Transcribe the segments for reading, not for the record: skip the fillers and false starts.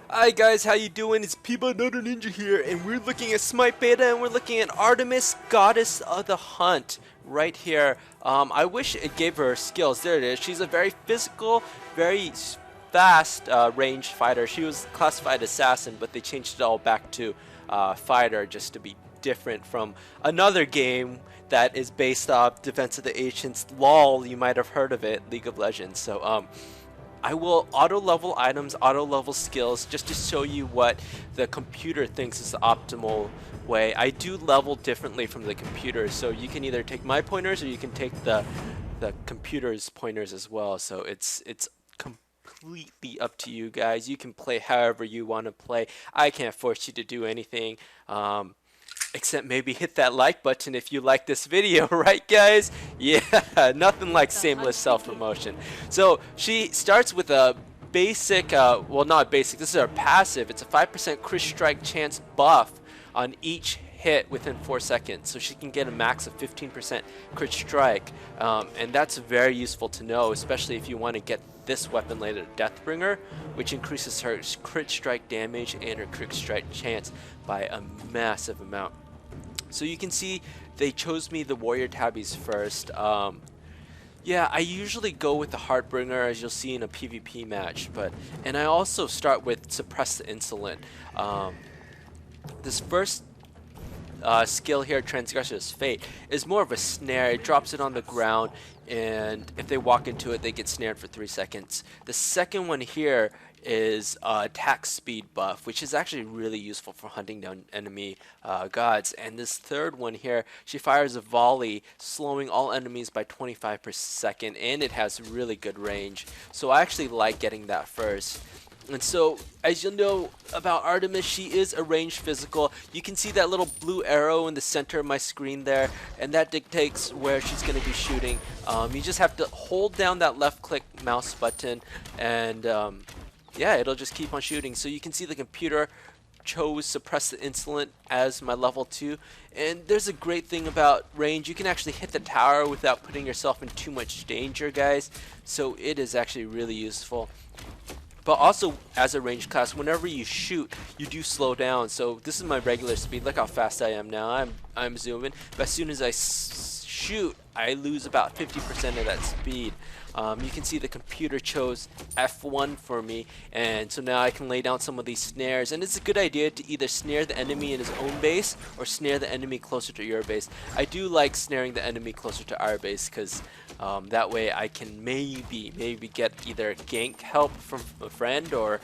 Hi guys, how you doing? It's Peabutnutterninja here, and we're looking at Smite Beta, and we're looking at Artemis, Goddess of the Hunt, right here. I wish it gave her skills. There it is. She's a very physical, very fast ranged fighter. She was classified assassin, but they changed it all back to fighter just to be different from another game that is based off Defense of the Ancients. LOL, you might have heard of it, League of Legends. So I will auto level items, auto level skills, just to show you what the computer thinks is the optimal way. I do level differently from the computer, so you can either take my pointers or you can take the computer's pointers as well. So it's completely up to you guys. You can play however you want to play. I can't force you to do anything. Except maybe hit that like button if you like this video, right guys? Yeah, nothing like shameless self-promotion. So she starts with a basic, well not basic, this is her passive. It's a 5% crit strike chance buff on each hit within 4 seconds. So she can get a max of 15% crit strike. And that's very useful to know, especially if you want to get this weapon later, Deathbringer, which increases her crit strike damage and her crit strike chance by a massive amount. So you can see they chose me the warrior tabbies first. Yeah, I usually go with the Heartbringer, as you'll see in a PvP match, and I also start with suppress the insolent. This first skill here, Transgressor's Fate, is more of a snare. It drops it on the ground, and if they walk into it, they get snared for 3 seconds. The second one here is attack speed buff, which is actually really useful for hunting down enemy gods. And this third one here, she fires a volley, slowing all enemies by 25 per second, and it has really good range. So I actually like getting that first. And so, as you know about Artemis, she is a ranged physical. You can see that little blue arrow in the center of my screen there, and that dictates where she's going to be shooting. You just have to hold down that left click mouse button, and yeah, it'll just keep on shooting. So you can see the computer chose Suppress the Insolent as my level 2. And there's a great thing about range. You can actually hit the tower without putting yourself in too much danger, guys. So it is actually really useful. But also, as a ranged class, whenever you shoot, you do slow down. So this is my regular speed. Look how fast I am now. I'm zooming. But as soon as I shoot, I lose about 50% of that speed. You can see the computer chose F1 for me, and so now I can lay down some of these snares. And it's a good idea to either snare the enemy in his own base or snare the enemy closer to your base. I do like snaring the enemy closer to our base because that way I can maybe get either gank help from a friend or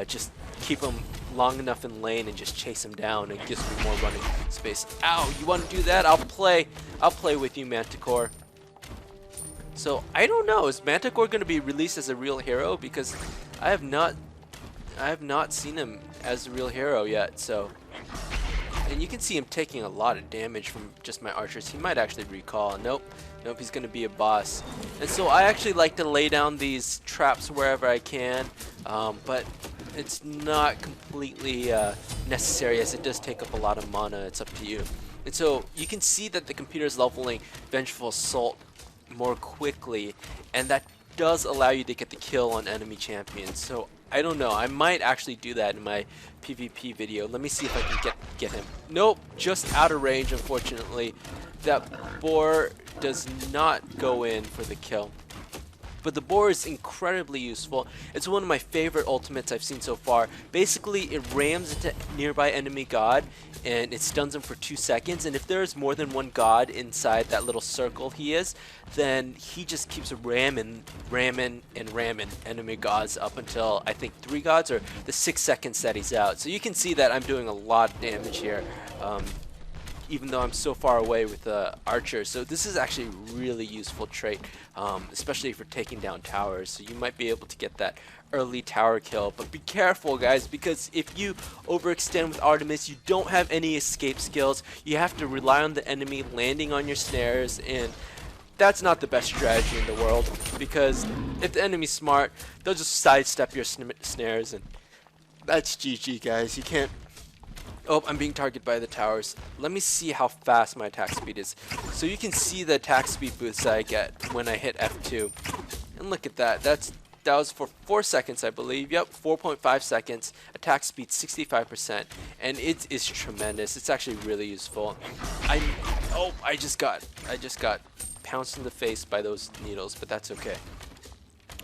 just keep him long enough in lane and just chase him down. It gives me more running space. Ow, you want to do that? I'll play with you, Manticore. So I don't know, is Manticore going to be released as a real hero? Because I have not seen him as a real hero yet. So, and you can see him taking a lot of damage from just my archers. He might actually recall. Nope, he's going to be a boss. And so I actually like to lay down these traps wherever I can, but it's not completely necessary, as it does take up a lot of mana. It's up to you. And so you can see that the computer is leveling Vengeful Assault more quickly, and that does allow you to get the kill on enemy champions. So I don't know, I might actually do that in my PvP video. Let me see if I can get him. Nope, just out of range, unfortunately. That boar does not go in for the kill. But the boar is incredibly useful. It's one of my favorite ultimates I've seen so far. Basically, it rams into nearby enemy god and it stuns him for 2 seconds. And if there's more than one god inside that little circle he is, then he just keeps ramming enemy gods up until I think 3 gods or the 6 seconds that he's out. So you can see that I'm doing a lot of damage here. Even though I'm so far away with the archer. So this is actually a really useful trait, especially for taking down towers. So you might be able to get that early tower kill. But be careful, guys, because if you overextend with Artemis, you don't have any escape skills. You have to rely on the enemy landing on your snares, and that's not the best strategy in the world, because if the enemy's smart, they'll just sidestep your snares, and that's GG, guys. You can't... Oh, I'm being targeted by the towers. Let me see how fast my attack speed is. So you can see the attack speed boosts I get when I hit F2. And look at that. That's That was for 4 seconds, I believe. Yep, 4.5 seconds. Attack speed 65%, and it is tremendous. It's actually really useful. I just got pounced in the face by those needles, but that's okay.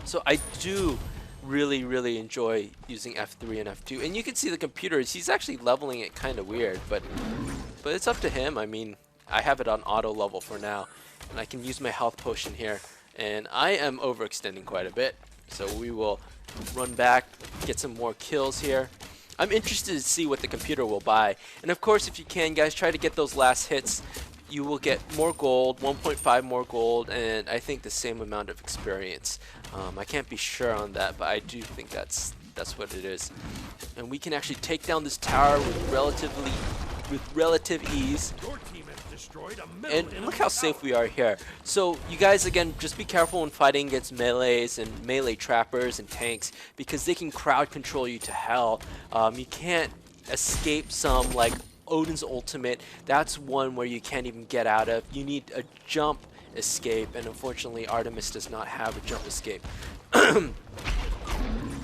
So I do really enjoy using F3 and F2, and you can see the computer. He's actually leveling it kind of weird, but it's up to him. I mean, I have it on auto level for now, and I can use my health potion here, and I am overextending quite a bit. So we will run back, get some more kills here. I'm interested to see what the computer will buy. And of course, if you can, guys, try to get those last hits. You will get more gold, 1.5 more gold, and I think the same amount of experience. I can't be sure on that, but I do think that's what it is. And we can actually take down this tower with relative ease. And look how safe we are here. So you guys, again, just be careful when fighting against melees and melee trappers and tanks, because they can crowd control you to hell. You can't escape some, like Odin's ultimate. That's one where you can't even get out of. You need a jump escape, and unfortunately Artemis does not have a jump escape.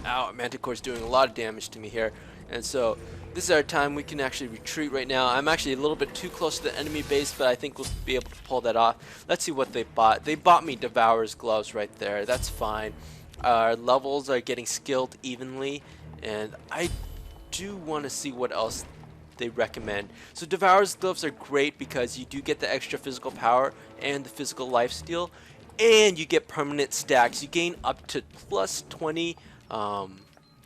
Ow, Manticore's doing a lot of damage to me here, and so this is our time. We can actually retreat right now. I'm actually a little bit too close to the enemy base, but I think we'll be able to pull that off. Let's see what they bought. They bought me Devourer's gloves right there. That's fine. Our levels are getting skilled evenly, and I do want to see what else they recommend. So Devourer's gloves are great because you do get the extra physical power and the physical lifesteal, and you get permanent stacks. You gain up to plus 20.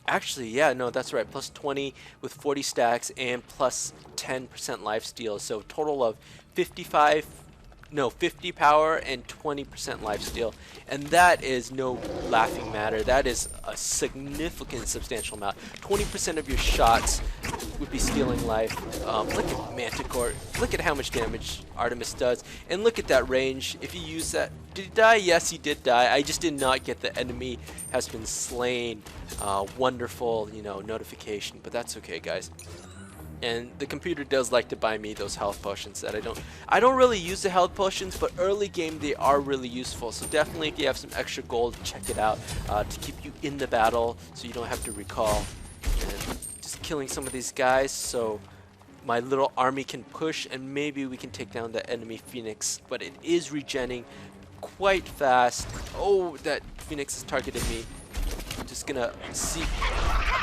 Actually, yeah, no, that's right. Plus 20 with 40 stacks and plus 10% lifesteal. So total of 50 power and 20% lifesteal. And that is no laughing matter. That is a significant, substantial amount. 20% of your shots would be stealing life. Look at Manticore. Look at how much damage Artemis does. And look at that range. If you use that... Did he die? Yes, he did die. I just did not get the enemy has been slain. Wonderful, you know, notification. But that's okay, guys. And the computer does like to buy me those health potions that I don't really use the health potions, but early game they are really useful. So definitely, if you have some extra gold, check it out to keep you in the battle, so you don't have to recall. And just killing some of these guys so my little army can push, and maybe we can take down the enemy Phoenix. But it is regenning quite fast. Oh, that Phoenix is targeting me. I'm just gonna see.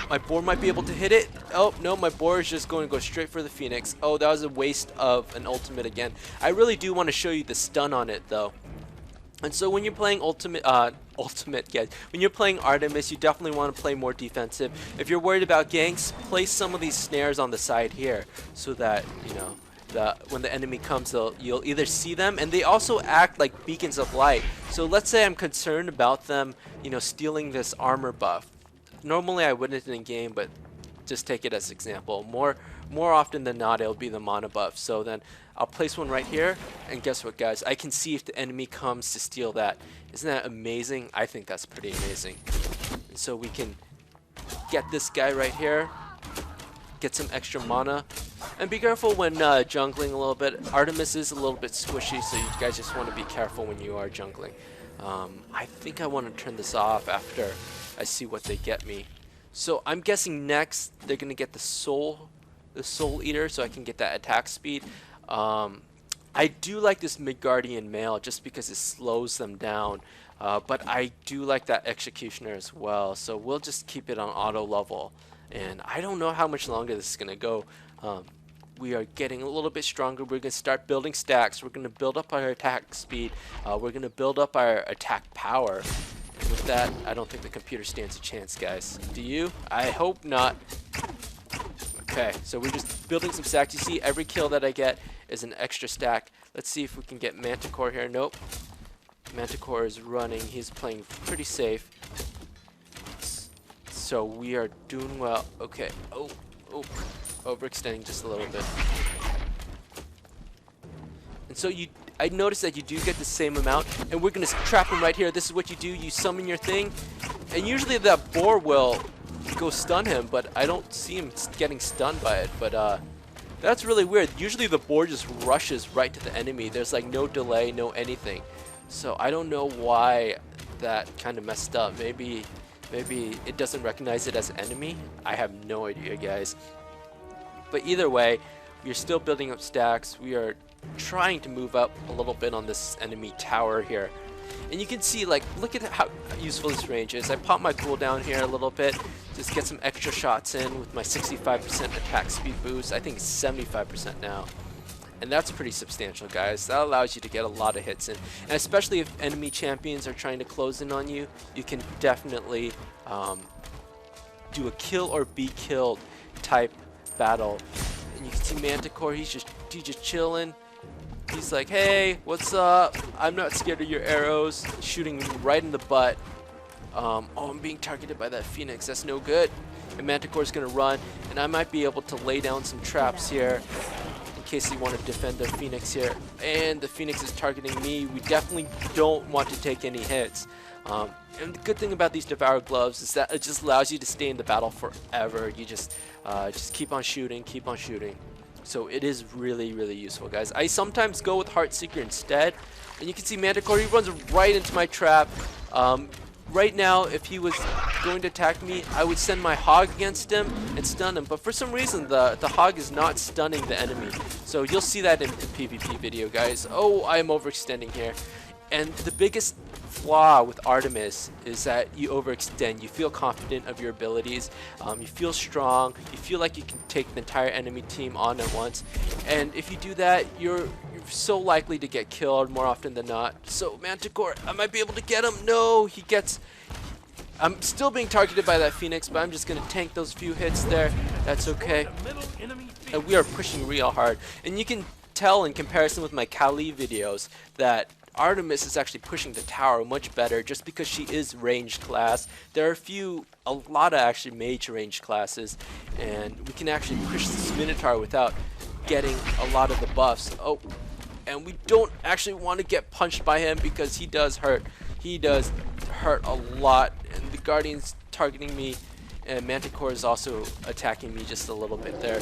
My boar might be able to hit it. Oh, no, my boar is just going to go straight for the Phoenix. Oh, that was a waste of an ultimate again. I really do want to show you the stun on it, though. And so when you're playing when you're playing Artemis, you definitely want to play more defensive. If you're worried about ganks, place some of these snares on the side here so that, you know, when the enemy comes, you'll either see them, and they also act like beacons of light. So let's say I'm concerned about them, you know, stealing this armor buff. Normally I wouldn't in game, but just take it as an example. More often than not, it'll be the mana buff. So then I'll place one right here, and guess what, guys? I can see if the enemy comes to steal that. Isn't that amazing? I think that's pretty amazing. And so we can get this guy right here, get some extra mana, and be careful when jungling a little bit. Artemis is a little bit squishy, so you guys just want to be careful when you are jungling. I think I want to turn this off after I see what they get me. So I'm guessing next they're gonna get the soul eater, so I can get that attack speed. I do like this Midgardian male just because it slows them down, but I do like that executioner as well. So we'll just keep it on auto level, and I don't know how much longer this is gonna go. We are getting a little bit stronger. We're gonna start building stacks. We're gonna build up our attack speed. We're gonna build up our attack power. With that, I don't think the computer stands a chance, guys. Do you? I hope not. Okay, so we're just building some stacks. You see, every kill that I get is an extra stack. Let's see if we can get Manticore here. Nope. Manticore is running. He's playing pretty safe. So we are doing well. Okay. Oh. Overextending just a little bit. And so I noticed that you do get the same amount, and we're gonna trap him right here. This is what you do. You summon your thing, and usually that boar will go stun him, but I don't see him getting stunned by it. But that's really weird. Usually the boar just rushes right to the enemy. There's like no delay, no anything. So I don't know why that kind of messed up. Maybe it doesn't recognize it as an enemy. I have no idea, guys. But either way, we are still building up stacks. We are trying to move up a little bit on this enemy tower here. And you can see, like, look at how useful this range is. I pop my cooldown here a little bit, just get some extra shots in with my 65% attack speed boost. I think it's 75% now. And that's pretty substantial, guys. That allows you to get a lot of hits in. And especially if enemy champions are trying to close in on you, you can definitely do a kill or be killed type battle. And you can see Manticore, he's just chilling. He's like, hey, what's up? I'm not scared of your arrows. Shooting me right in the butt. Oh, I'm being targeted by that Phoenix. That's no good. And Manticore's gonna run, and I might be able to lay down some traps here in case you want to defend the Phoenix here. And the Phoenix is targeting me. We definitely don't want to take any hits. And the good thing about these Devour Gloves is that it just allows you to stay in the battle forever. You just keep on shooting, keep on shooting. So it is really, really useful, guys. I sometimes go with Heartseeker instead. And you can see Manticore, he runs right into my trap. Right now, if he was going to attack me, I would send my Hog against him and stun him. But for some reason, the Hog is not stunning the enemy. So you'll see that in the PvP video, guys. Oh, I am overextending here. And the biggest flaw with Artemis is that you overextend. You feel confident of your abilities. You feel strong. You feel like you can take the entire enemy team on at once. And if you do that, you're so likely to get killed more often than not. So Manticore, I might be able to get him. No, he gets... I'm still being targeted by that Phoenix, but I'm just going to tank those few hits there. That's okay. And we are pushing real hard. And you can tell in comparison with my Kali videos that Artemis is actually pushing the tower much better just because she is ranged class. There are a lot of actually mage ranged classes, and we can actually push this Minotaur without getting a lot of the buffs. Oh, and we don't actually want to get punched by him because he does hurt. He does hurt a lot, and the Guardian's targeting me, and Manticore is also attacking me just a little bit there.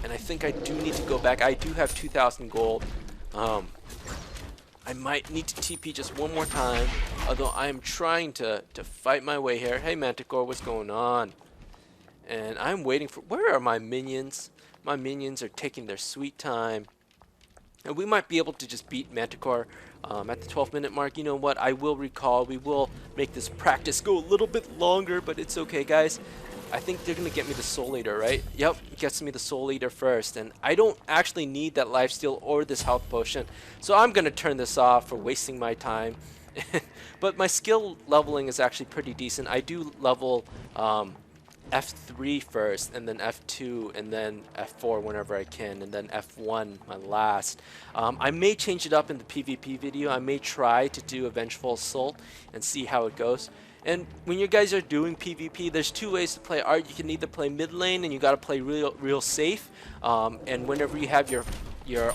And I think I do need to go back. I do have 2,000 gold. I might need to TP just one more time, although I am trying to fight my way here. Hey Manticore, what's going on? And I'm waiting for... Where are my minions? My minions are taking their sweet time. And we might be able to just beat Manticore at the 12-minute mark. You know what? I will recall. We will make this practice go a little bit longer, but it's okay, guys. I think they're going to get me the Soul Eater, right? Yep, it gets me the Soul Eater first. And I don't actually need that lifesteal or this health potion. So I'm going to turn this off for wasting my time. But my skill leveling is actually pretty decent. I do level F3 first, and then F2, and then F4 whenever I can, and then F1 my last. I may change it up in the PvP video. I may try to do a Vengeful Assault and see how it goes. And when you guys are doing PvP, there's two ways to play Art. You can either play mid lane and you gotta play real safe. And whenever you have your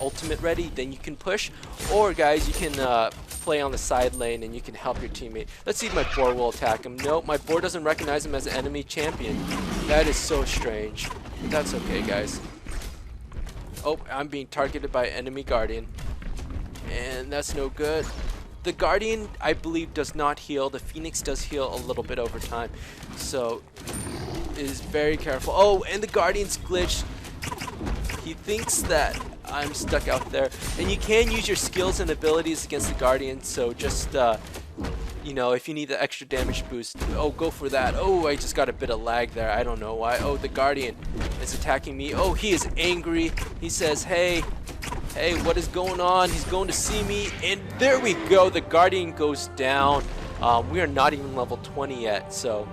ultimate ready, then you can push. Or guys, you can play on the side lane and you can help your teammate. Let's see if my boar will attack him. Nope, my boar doesn't recognize him as an enemy champion. That is so strange. But that's okay, guys. Oh, I'm being targeted by enemy Guardian. And that's no good. The Guardian, I believe, does not heal. The Phoenix does heal a little bit over time. So, is very careful. Oh, and the Guardian's glitched. He thinks that I'm stuck out there. And you can use your skills and abilities against the Guardian. So just, you know, if you need the extra damage boost, oh, go for that. Oh, I just got a bit of lag there. I don't know why. Oh, the Guardian is attacking me. Oh, he is angry. He says, hey, what is going on? He's going to see me, and there we go. The Guardian goes down. We are not even level 20 yet, so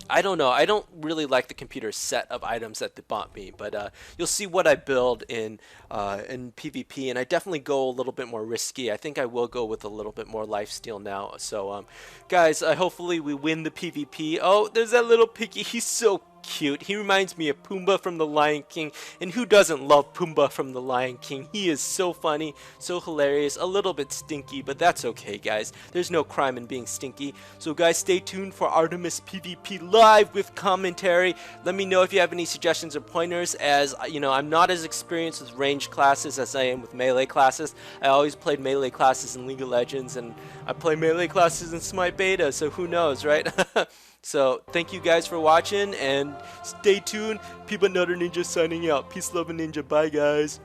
I don't know. I don't really like the computer set of items that they bought me, but you'll see what I build in PvP, and I definitely go a little bit more risky. I think I will go with a little bit more lifesteal now. So, guys, hopefully we win the PvP. Oh, there's that little piggy. He's so cute. He reminds me of Pumbaa from The Lion King, and who doesn't love Pumbaa from The Lion King? He is so funny, so hilarious, a little bit stinky, but that's okay, guys. There's no crime in being stinky. So guys, stay tuned for Artemis PvP live with commentary. Let me know if you have any suggestions or pointers, as you know, I'm not as experienced with ranged classes as I am with melee classes. I always played melee classes in League of Legends, and I play melee classes in Smite Beta, so who knows, right? So thank you guys for watching, and stay tuned. Peabutnutterninja signing out. Peace, love, and ninja. Bye, guys.